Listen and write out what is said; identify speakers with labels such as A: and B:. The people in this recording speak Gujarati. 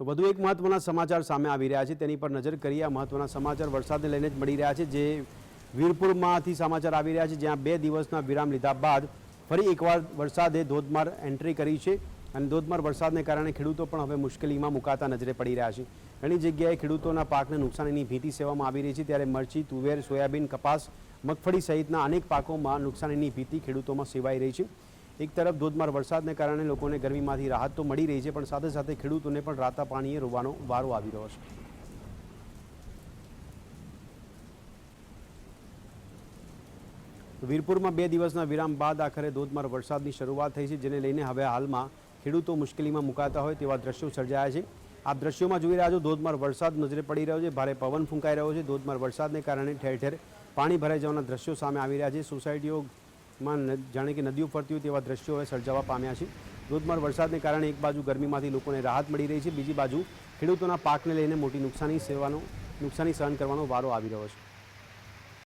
A: તો વધુ એક મહત્વના સમાચાર સામે આવી રહ્યા છે, તેની પર નજર કરીએ। આ મહત્વના સમાચાર વરસાદને લઈને જ મળી રહ્યા છે, જે વીરપુરમાંથી સમાચાર આવી રહ્યા છે, જ્યાં 2 દિવસના વિરામ લીધા બાદ ફરી એકવાર વરસાદે ધોધમાર એન્ટ્રી કરી છે અને ધોધમાર વરસાદને કારણે ખેડૂતો પણ હવે મુશ્કેલીમાં મુકાતા નજરે પડી રહ્યા છે। ઘણી જગ્યાએ ખેડૂતોના પાકને નુકસાનીની ભીતિ સેવામાં આવી રહી છે, ત્યારે મરચી, તુવેર, સોયાબીન, કપાસ, મગફળી સહિતના અનેક પાકોમાં નુકસાનીની ભીતિ ખેડૂતોમાં સેવાઈ રહી છે। એક તરફ ધોધમાર વરસાદને કારણે લોકોને ગરમીમાંથી રાહત તો મળી રહી છે, પણ સાથે સાથે ખેડૂતોને પણ રાતા પાણીએ રોવાનો વારો આવી રહ્યો છે। વીરપુરમાં 2 દિવસના વિરામ બાદ આખરે ધોધમાર વરસાદની શરૂઆત થઈ છે, જેને લઈને હવે હાલમાં ખેડૂતો મુશ્કેલીમાં મુકાતા હોય તેવા દ્રશ્યો સર્જાયા છે। આપ દ્રશ્યોમાં જોઈ રહ્યા છો, ધોધમાર વરસાદ નજરે પડી રહ્યો છે, ભારે પવન ફૂંકાઈ રહ્યો છે। ધોધમાર વરસાદને કારણે ઠેર ઠેર પાણી ભરાઈ જવાના દ્રશ્યો સામે આવી રહ્યા છે। સોસાયટીઓમાં જાણે કે નદીઓ ફરતી હોય તેવા દ્રશ્યો હવે સર્જાવા પામ્યા છે। ધોધમાર વરસાદને કારણે એક બાજુ ગરમીમાંથી લોકોને રાહત મળી રહી છે, બીજી બાજુ ખેડૂતોના પાકને લઈને મોટી નુકસાની સહન કરવાનો વારો આવી રહ્યો છે।